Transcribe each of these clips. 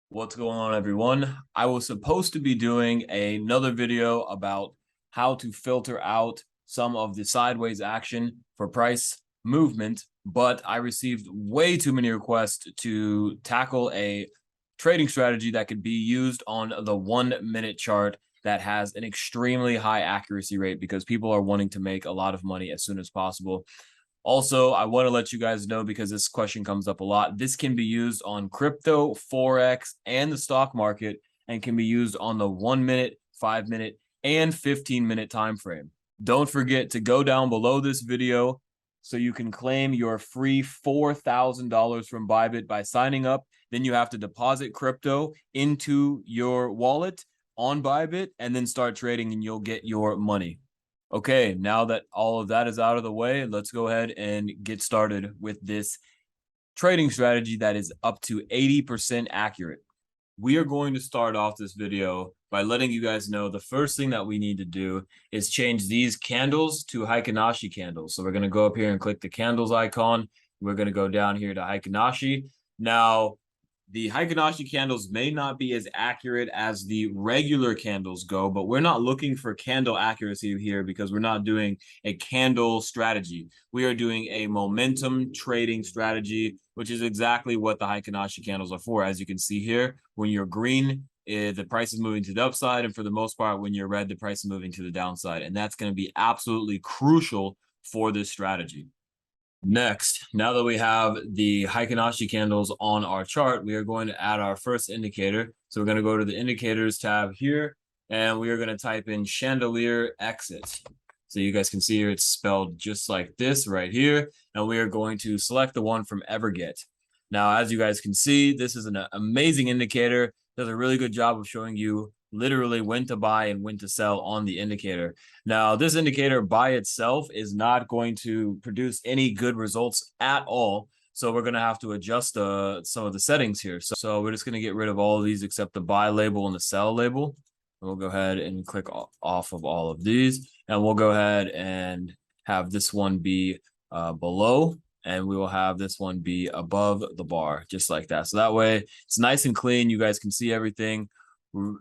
What's going on, everyone? I was supposed to be doing another video about how to filter out some of the sideways action for price movement, but I received way too many requests to tackle a trading strategy that could be used on the 1 minute chart that has an extremely high accuracy rate because people are wanting to make a lot of money as soon as possible. Also, I want to let you guys know, because this question comes up a lot, this can be used on crypto, Forex, and the stock market, and can be used on the 1 minute, 5 minute, and 15-minute time frame. Don't forget to go down below this video so you can claim your free $4,000 from Bybit by signing up. Then you have to deposit crypto into your wallet on Bybit and then start trading, and you'll get your money. Okay, now that all of that is out of the way, let's go ahead and get started with this trading strategy that is up to 80% accurate. We are going to start off this video by letting you guys know the first thing that we need to do is change these candles to Heikin Ashi candles. So we're going to go up here and click the candles icon. We're going to go down here to Heikin Ashi. Now, the Heikin Ashi candles may not be as accurate as the regular candles go, but we're not looking for candle accuracy here because we're not doing a candle strategy. We are doing a momentum trading strategy, which is exactly what the Heikin Ashi candles are for. As you can see here, when you're green, the price is moving to the upside, and for the most part, when you're red, the price is moving to the downside, and that's going to be absolutely crucial for this strategy. Next, now that we have the Heikin Ashi candles on our chart, we are going to add our first indicator. So we're going to go to the indicators tab here, and we are going to type in chandelier exit. So you guys can see here, it's spelled just like this right here. And we are going to select the one from Everget. Now, as you guys can see, this is an amazing indicator. Does a really good job of showing you literally when to buy and when to sell on the indicator. Now, this indicator by itself is not going to produce any good results at all. So we're going to have to adjust some of the settings here. So we're just going to get rid of all of these except the buy label and the sell label. We'll go ahead and click off of all of these. And we'll go ahead and have this one be below. And we will have this one be above the bar, just like that. So that way it's nice and clean. You guys can see everything.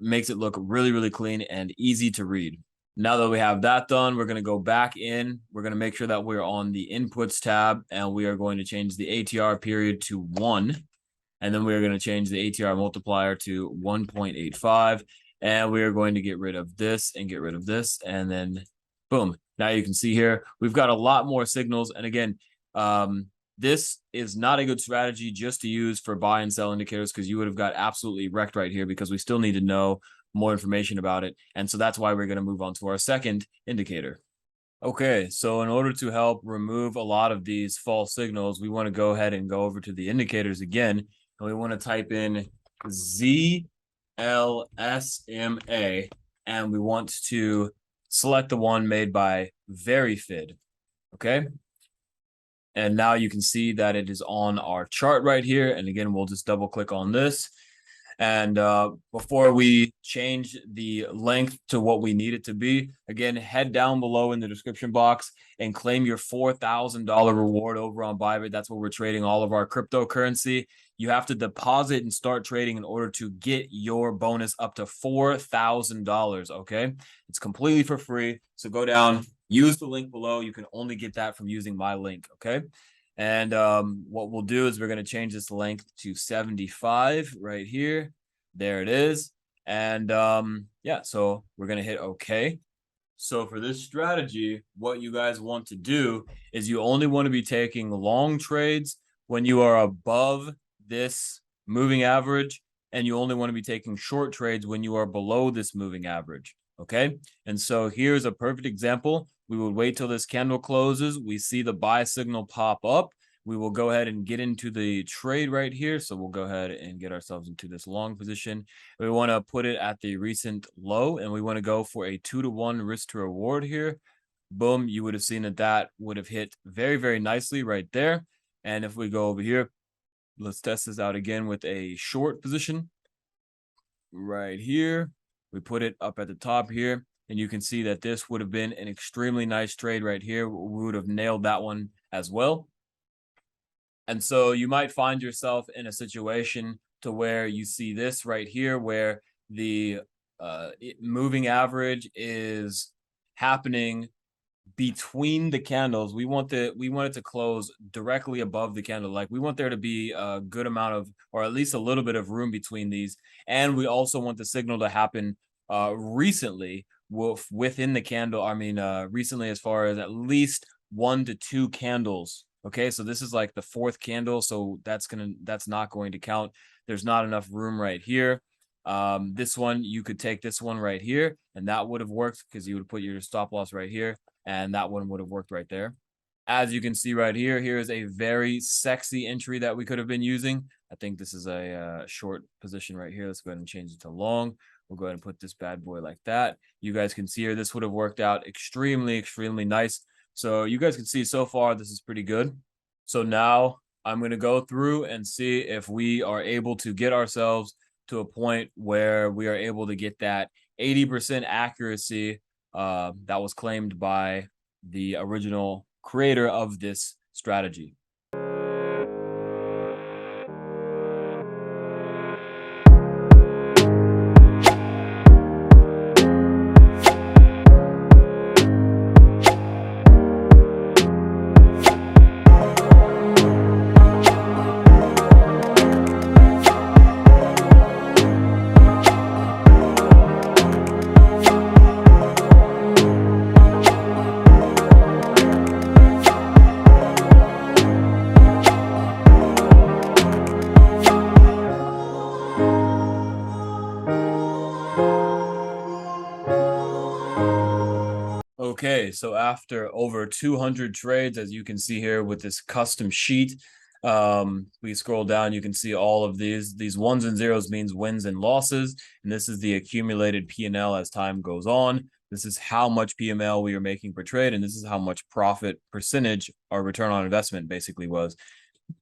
Makes it look really, really clean and easy to read. Now that we have that done, we're going to go back in. We're going to make sure that we're on the inputs tab, and we are going to change the ATR period to 1. And then we're going to change the ATR multiplier to 1.85. And we are going to get rid of this and get rid of this. And then boom. Now you can see here, we've got a lot more signals. And again, this is not a good strategy just to use for buy and sell indicators, because you would have got absolutely wrecked right here, because we still need to know more information about it. And so that's why we're going to move on to our second indicator. Okay, so in order to help remove a lot of these false signals, we want to go ahead and go over to the indicators again. And we want to type in ZLSMA, and we want to select the one made by VeryFid. Okay. And now you can see that it is on our chart right here. And again, we'll just double click on this. And before we change the length to what we need it to be, again, head down below in the description box and claim your $4,000 reward over on Bybit. That's where we're trading all of our cryptocurrency. You have to deposit and start trading in order to get your bonus up to $4,000. Okay, it's completely for free. So go down, use the link below. You can only get that from using my link. Okay. And what we'll do is we're going to change this length to 75 right here. There it is. And yeah, so we're going to hit OK. So for this strategy, what you guys want to do is you only want to be taking long trades when you are above this moving average, and you only want to be taking short trades when you are below this moving average. Okay. And so here's a perfect example. We would wait till this candle closes. We see the buy signal pop up. We will go ahead and get into the trade right here. So we'll go ahead and get ourselves into this long position. We want to put it at the recent low, and we want to go for a 2-to-1 risk to reward here. Boom. You would have seen that that would have hit very, very nicely right there. And if we go over here, let's test this out again with a short position right here. We put it up at the top here, and you can see that this would have been an extremely nice trade right here. We would have nailed that one as well. And so you might find yourself in a situation to where you see this right here, where the moving average is happening between the candles. We want it to close directly above the candle. Like, we want there to be a good amount of, or at least a little bit of room between these. And we also want the signal to happen recently within the candle. I mean, recently, as far as at least 1 to 2 candles. Okay, so this is like the 4th candle, so that's not going to count. There's not enough room right here. This one, you could take this one right here, and that would have worked because you would put your stop loss right here, and that one would have worked right there. As you can see right here, here is a very sexy entry that we could have been using. I think this is a short position right here. Let's go ahead and change it to long. We'll go ahead and put this bad boy like that. You guys can see here, this would have worked out extremely, extremely nice. So you guys can see so far, this is pretty good. So now I'm going to go through and see if we are able to get ourselves to a point where we are able to get that 80% accuracy that was claimed by the original creator of this strategy. Okay, so after over 200 trades, as you can see here with this custom sheet, we scroll down, you can see all of these ones and zeros means wins and losses, and this is the accumulated P&L as time goes on. This is how much PML we are making per trade, and this is how much profit percentage our return on investment basically was.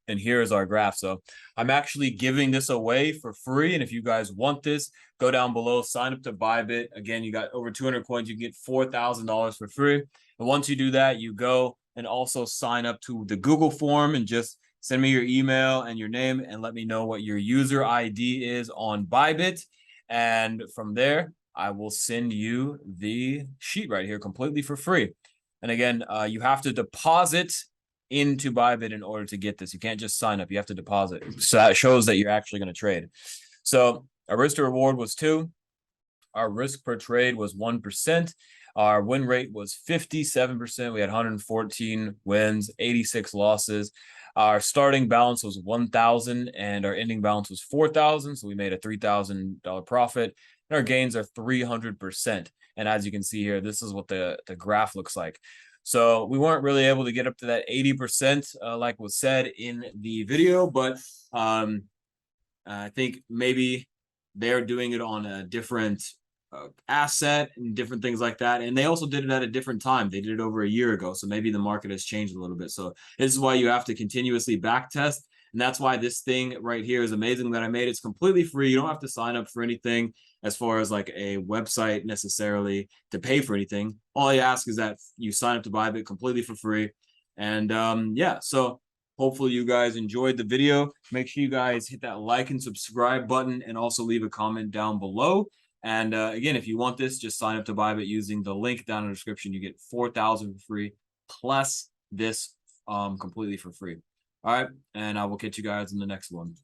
And here is our graph. So I'm actually giving this away for free. And if you guys want this, go down below, sign up to Bybit. Again, you got over 200 coins. You can get $4,000 for free. And once you do that, you go and also sign up to the Google form and just send me your email and your name and let me know what your user ID is on Bybit. And from there, I will send you the sheet right here completely for free. And again, you have to deposit into Bybit in order to get this. You can't just sign up. You have to deposit. So that shows that you're actually going to trade. So our risk to reward was 2. Our risk per trade was 1%. Our win rate was 57%. We had 114 wins, 86 losses. Our starting balance was 1,000 and our ending balance was 4,000. So we made a $3,000 profit. And our gains are 300%. And as you can see here, this is what the graph looks like. So we weren't really able to get up to that 80%, like was said in the video, but I think maybe they're doing it on a different asset and different things like that. And they also did it at a different time. They did it over a year ago. So maybe the market has changed a little bit. So this is why you have to continuously back test. And that's why this thing right here is amazing that I made. It's completely free. You don't have to sign up for anything as far as like a website necessarily to pay for anything. All I ask is that you sign up to Bybit completely for free. And yeah, so hopefully you guys enjoyed the video. Make sure you guys hit that like and subscribe button and also leave a comment down below. And again, if you want this, just sign up to Bybit using the link down in the description. You get 4,000 for free plus this completely for free. All right, and I will catch you guys in the next one.